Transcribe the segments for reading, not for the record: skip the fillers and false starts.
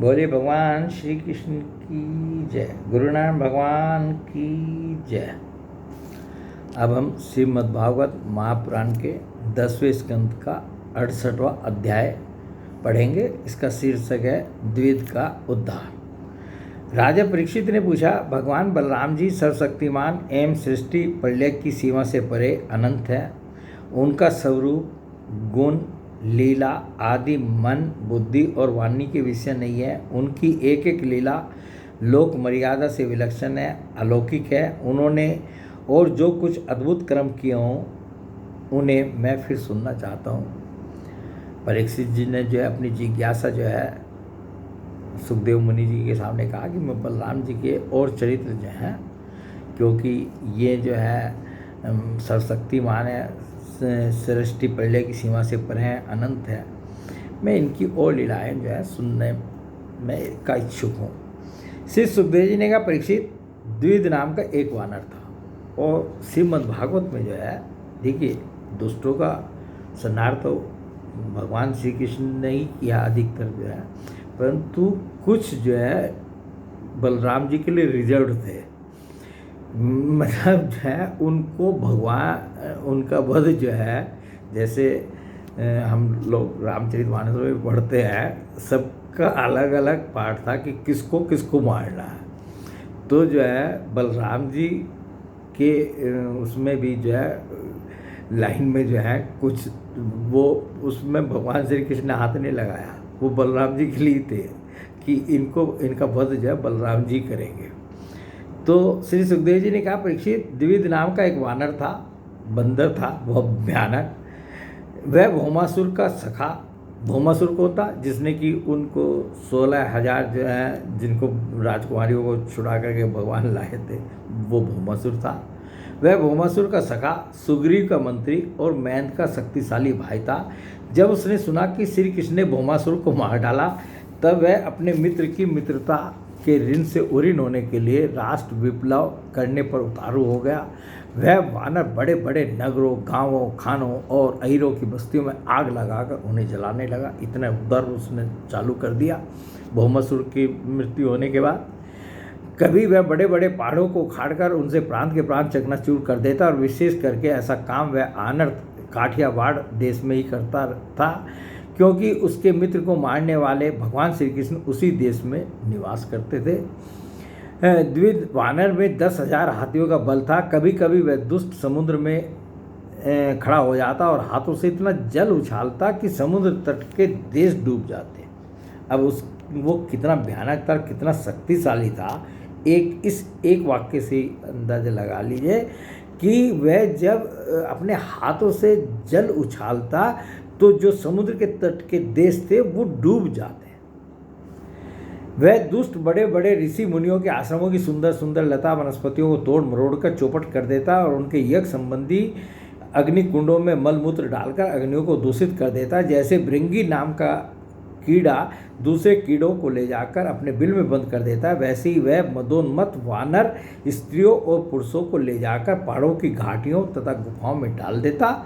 बोले भगवान श्री कृष्ण की जय, गुरु नानक भगवान की जय। अब हम श्रीमद्भागवत महापुराण के 10वें स्कंद का 68वां अध्याय पढ़ेंगे। इसका शीर्षक है द्विविध का उद्धार। राजा परीक्षित ने पूछा, भगवान बलराम जी सर्वशक्तिमान एवं सृष्टि प्रलय की सीमा से परे अनंत है। उनका स्वरूप, गुण, लीला आदि मन, बुद्धि और वाणी के विषय नहीं है। उनकी एक एक लीला लोक मर्यादा से विलक्षण है, अलौकिक है। उन्होंने और जो कुछ अद्भुत कर्म किए हों उन्हें मैं फिर सुनना चाहता हूँ। परीक्षित जी ने जो है अपनी जिज्ञासा जो है सुखदेव मुनि जी के सामने कहा कि मैं बलराम जी के और चरित्र जो हैं, क्योंकि ये जो है सर्वशक्तिमान है, सृष्टि प्रलय की सीमा से परे हैं, अनंत है, मैं इनकी और लीलाएं जो है सुनने में का इच्छुक हूँ। श्री सुखदेव जी ने कहा, परीक्षित, द्विविध नाम का एक वानर था और श्रीमद् भागवत में जो है देखिए दुष्टों का संहार तो भगवान श्री कृष्ण ने ही किया अधिकतर जो है, परंतु कुछ जो है बलराम जी के लिए रिजर्व थे। मतलब जो है उनको भगवान उनका वध जो है, जैसे हम लोग रामचरितमानस में पढ़ते हैं, सबका अलग अलग पार्ट था कि किसको किसको मारना है। तो जो है बलराम जी के उसमें भी जो है लाइन में जो है कुछ वो उसमें भगवान श्री कृष्ण ने हाथ नहीं लगाया, वो बलराम जी के लिए थे कि इनका वध जो है बलराम जी करेंगे। तो श्री सुखदेव जी ने कहा, परीक्षित, द्विविध नाम का एक वानर था, बंदर था, बहुत भयानक। वह भौमासुर का सखा, भौमासुर को था जिसने कि उनको 16,000 जो है जिनको राजकुमारियों को छुड़ा करके भगवान लाए थे, वो भौमासुर था। वह भौमासुर का सखा, सुग्रीव का मंत्री और मैंथ का शक्तिशाली भाई था। जब उसने सुना कि श्री कृष्ण ने भौमासुर को मार डाला, तब वह अपने मित्र की मित्रता के ऋण से उरीन होने के लिए राष्ट्र विप्लव करने पर उतारू हो गया। वह वानर बड़े बड़े नगरों, गांवों, खानों और अहीरों की बस्तियों में आग लगाकर उन्हें जलाने लगा। इतना उदर उसने चालू कर दिया भौमासुर की मृत्यु होने के बाद। कभी वह बड़े बड़े पहाड़ों को उखाड़कर उनसे प्रांत के प्रांत चकनाचूर कर देता, और विशेष करके ऐसा काम वह आनर्त काठियावाड़ देश में ही करता था, क्योंकि उसके मित्र को मारने वाले भगवान श्री कृष्ण उसी देश में निवास करते थे। द्विविध वानर में 10,000 हाथियों का बल था। कभी कभी वह दुष्ट समुद्र में खड़ा हो जाता और हाथों से इतना जल उछालता कि समुद्र तट के देश डूब जाते। अब वो कितना भयानक था, कितना शक्तिशाली था, इस एक वाक्य से अंदाजा लगा लीजिए कि वह जब अपने हाथों से जल उछालता तो जो समुद्र के तट के देश थे वो डूब जाते। वह दुष्ट बड़े बड़े ऋषि मुनियों के आश्रमों की सुंदर सुंदर लता वनस्पतियों को तोड़ मरोड़ कर चौपट कर देता और उनके यज्ञ संबंधी अग्नि कुंडों में मलमूत्र डालकर अग्नियों को दूषित कर देता। जैसे भृंगी नाम का कीड़ा दूसरे कीड़ों को ले जाकर अपने बिल में बंद कर देता है, वैसे ही वह मदोन्मत्त वानर स्त्रियों और पुरुषों को ले जाकर पहाड़ों की घाटियों तथा गुफाओं में डाल देता।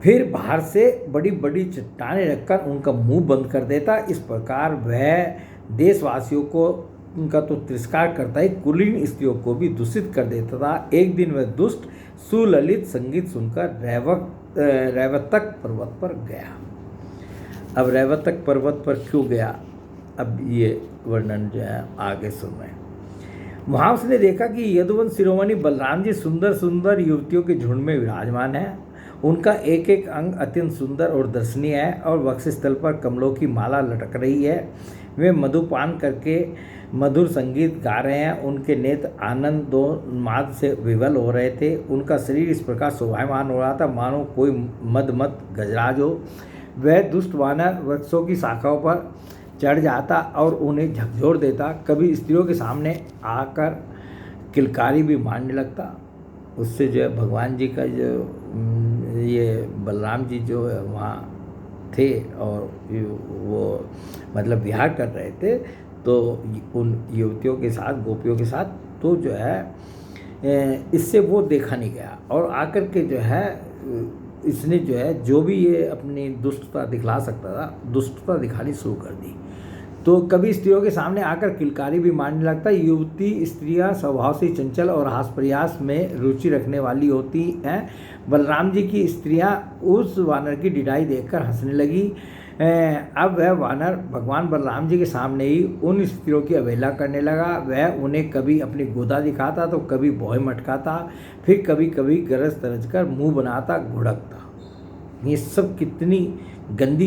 फिर बाहर से बड़ी बड़ी चट्टानें रखकर उनका मुंह बंद कर देता। इस प्रकार वह देशवासियों को उनका तो तिरस्कार करता ही कुलीन स्त्रियों को भी दूषित कर देता था। एक दिन वह दुष्ट सुललित संगीत सुनकर रैवतक पर्वत पर गया। अब रैवतक पर्वत पर क्यों गया, अब ये वर्णन जो है आगे सुने। वहाँ उसने देखा कि यदुवंश शिरोमणि बलराम जी सुंदर सुंदर युवतियों के झुंड में विराजमान है। उनका एक एक अंग अत्यंत सुंदर और दर्शनीय है और वक्षस्थल पर कमलों की माला लटक रही है। वे मधुपान करके मधुर संगीत गा रहे हैं। उनके नेत्र आनंदोन्माद से विवल हो रहे थे। उनका शरीर इस प्रकार शोभायमान हो रहा था मानो कोई मदमत गजराज हो। वह दुष्ट वानर वृक्षों की शाखाओं पर चढ़ जाता और उन्हें झकझोर देता। कभी स्त्रियों के सामने आकर किलकारी भी मारने लगता। उससे जो है भगवान जी का जो ये बलराम जी जो है वहाँ थे और वो मतलब विहार कर रहे थे, तो उन युवतियों के साथ, गोपियों के साथ, तो जो है इससे वो देखा नहीं गया। और आकर के जो है इसने जो है जो भी ये अपनी दुष्टता दिखला सकता था, दुष्टता दिखानी शुरू कर दी। तो कभी स्त्रियों के सामने आकर किलकारी भी मारने लगता। युवती स्त्रियां स्वभाव से चंचल और हास प्रयास में रुचि रखने वाली होती हैं। बलराम जी की स्त्रियां उस वानर की ढिठाई देखकर हंसने लगी। अब वह वानर भगवान बलराम जी के सामने ही उन स्त्रियों की अवहेलना करने लगा। वह उन्हें कभी अपनी गोदा दिखाता तो कभी भौहें मटकाता, फिर कभी कभी गरज तरज कर मुँह बनाता, घुड़कता। ये सब कितनी गंदी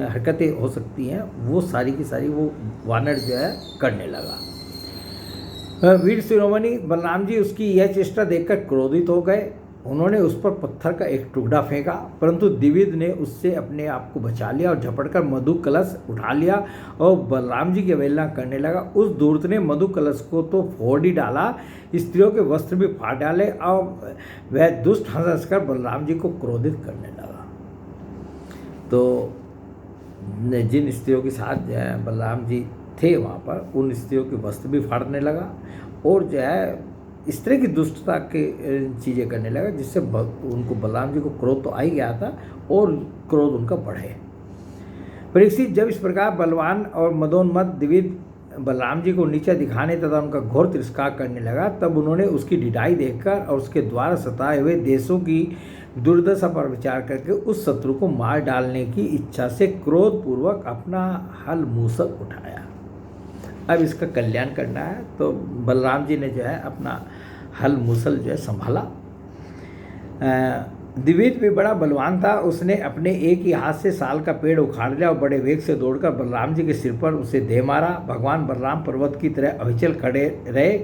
हरकतें हो सकती हैं, वो सारी की सारी वो वानर जो है करने लगा। वीर शिरोमणि बलराम जी उसकी यह चेष्टा देखकर क्रोधित हो गए। उन्होंने उस पर पत्थर का एक टुकड़ा फेंका, परंतु द्विविद ने उससे अपने आप को बचा लिया और झपटकर मधु कलश उठा लिया और बलराम जी की अवहेलना करने लगा। उस धूर्त ने मधु कलश को तो फोड़ ही डाला, स्त्रियों के वस्त्र भी फाड़ डाले और वह दुष्ट हंसकर बलराम जी को क्रोधित करने लगा। तो जिन स्त्रियों के साथ जो है बलराम जी थे वहाँ पर, उन स्त्रियों के वस्त्र भी फाड़ने लगा और जो है इस तरह की दुष्टता के चीज़ें करने लगा, जिससे उनको बलराम जी को क्रोध तो आ ही गया था और क्रोध उनका बढ़े। परीक्षित जब इस प्रकार बलवान और मदोन्मत्त द्विविद बलराम जी को नीचा दिखाने तथा उनका घोर तिरस्कार करने लगा, तब उन्होंने उसकी ढिठाई देखकर और उसके द्वारा सताए हुए देशों की दुर्दशा पर विचार करके उस शत्रु को मार डालने की इच्छा से क्रोधपूर्वक अपना हल मूसल उठाया। अब इसका कल्याण करना है, तो बलराम जी ने जो है अपना हल मूसल जो है संभाला। द्विविद भी बड़ा बलवान था। उसने अपने एक ही हाथ से साल का पेड़ उखाड़ लिया और बड़े वेग से दौड़कर बलराम जी के सिर पर उसे दे मारा। भगवान बलराम पर्वत की तरह अविचल खड़े रहे।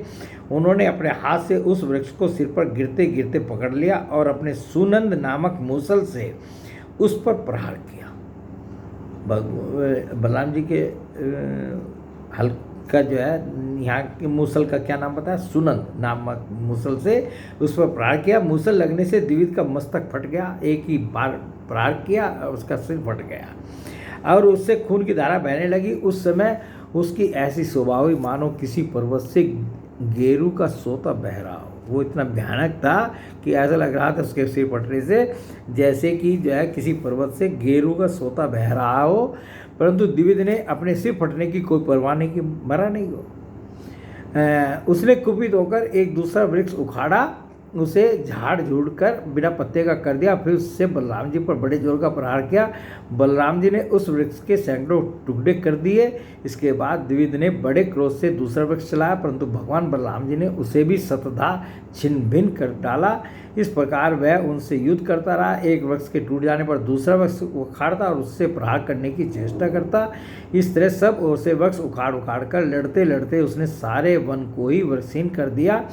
उन्होंने अपने हाथ से उस वृक्ष को सिर पर गिरते गिरते पकड़ लिया और अपने सुनंद नामक मूसल से उस पर प्रहार किया। बलराम जी के हल का जो है यहाँ के मूसल का क्या नाम बताया, सुनंद नामक मूसल से उस पर प्रहार किया। मूसल लगने से द्विविद का मस्तक फट गया। एक ही बार प्रहार किया और उसका सिर फट गया और उससे खून की धारा बहने लगी। उस समय उसकी ऐसी शोभा हुई मानो किसी पर्वत से गेरू का सोता बह रहा हो। वो इतना भयानक था कि ऐसा लग रहा था उसके सिर फटने से जैसे कि जो है किसी पर्वत से गेरू का सोता बह रहा हो। परंतु द्विविद ने अपने सिर फटने की कोई परवाह नहीं की, मरा नहीं हो। उसने कुपित होकर एक दूसरा वृक्ष उखाड़ा, उसे झाड़ झूड़ कर बिना पत्ते का कर दिया, फिर उससे बलराम जी पर बड़े जोर का प्रहार किया। बलराम जी ने उस वृक्ष के सैकड़ों टुकड़े कर दिए। इसके बाद द्विविद ने बड़े क्रोध से दूसरा वृक्ष चलाया, परंतु भगवान बलराम जी ने उसे भी शतधा छिन्न भिन्न कर डाला। इस प्रकार वह उनसे युद्ध करता रहा। एक वृक्ष के टूट जाने पर दूसरा वृक्ष उखाड़ता और उससे प्रहार करने की चेष्टा करता। इस तरह सब ओर से वृक्ष उखाड़ उखाड़ कर लड़ते लड़ते उसने सारे वन को ही वृक्षहीन कर दिया।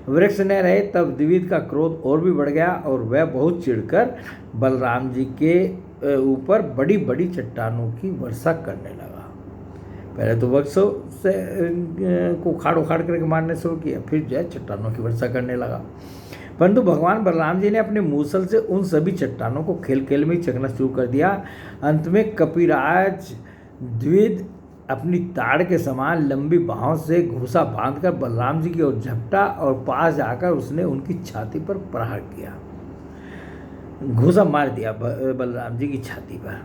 वृक्ष न रहे तब द्विविद का क्रोध और भी बढ़ गया और वह बहुत चिढ़कर बलराम जी के ऊपर बड़ी बड़ी चट्टानों की वर्षा करने लगा। पहले तो वृक्षों से को उखाड़ उखाड़ करके मारने शुरू किया, फिर जो है चट्टानों की वर्षा करने लगा। परंतु भगवान बलराम जी ने अपने मूसल से उन सभी चट्टानों को खेल खेल में चकना शुरू कर दिया। अंत में कपिराज द्विविद अपनी ताड़ के समान लंबी बाहों से घूसा बांधकर बलराम जी की ओर झपटा और पास जाकर उसने उनकी छाती पर प्रहार किया। घूसा मार दिया बलराम जी की छाती पर,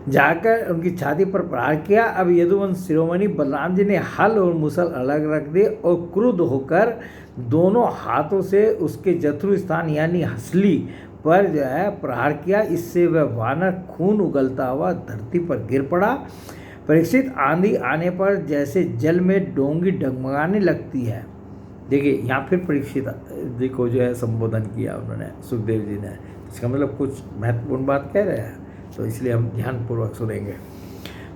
जाकर उनकी छाती पर प्रहार किया। अब यदुवंश शिरोमणि बलराम जी ने हल और मूसल अलग रख दिए और क्रुद्ध होकर दोनों हाथों से उसके जथुर स्थान यानी हसली पर जो है प्रहार किया। इससे वह वानर खून उगलता हुआ धरती पर गिर पड़ा। परीक्षित, आंधी आने पर जैसे जल में डोंगी डगमगाने लगती है। देखिए यहाँ फिर परीक्षित देखो जो है संबोधन किया उन्होंने, सुखदेव जी ने। इसका मतलब कुछ महत्वपूर्ण बात कह रहे हैं, तो इसलिए हम ध्यानपूर्वक सुनेंगे।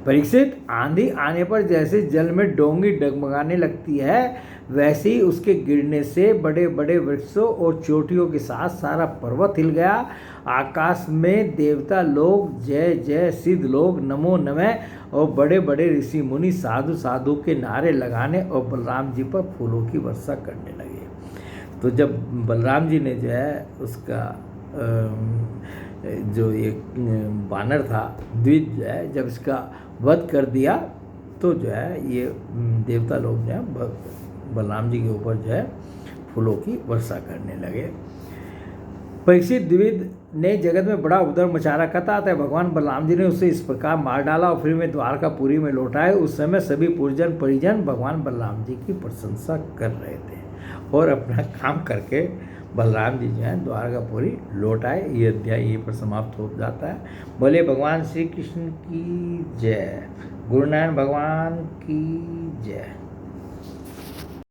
परीक्षित, आंधी आने पर जैसे जल में डोंगी डगमगाने लगती है, वैसे ही उसके गिरने से बड़े बड़े वृक्षों और चोटियों के साथ सारा पर्वत हिल गया। आकाश में देवता लोग जय जय, सिद्ध लोग नमो नमः और बड़े बड़े ऋषि मुनि साधु साधु के नारे लगाने और बलराम जी पर फूलों की वर्षा करने लगे। तो जब बलराम जी ने जो है उसका जो एक वानर था द्विविद जो है, जब इसका वध कर दिया, तो जो है ये देवता लोग जो है बलराम जी के ऊपर जो है फूलों की वर्षा करने लगे। परीक्षित, द्विविद ने जगत में बड़ा उधर मचा रखा था। अतः भगवान बलराम जी ने उसे इस प्रकार मार डाला और फिर में द्वारकापुरी में लौटाए। उस समय सभी पुरजन परिजन भगवान बलराम जी की प्रशंसा कर रहे थे और अपना काम करके बलराम जी जो है द्वारकापुरी लौट आए। ये अध्याय यहीं पर समाप्त हो जाता है। बोले भगवान श्री कृष्ण की जय, गुरु नारायण भगवान की जय।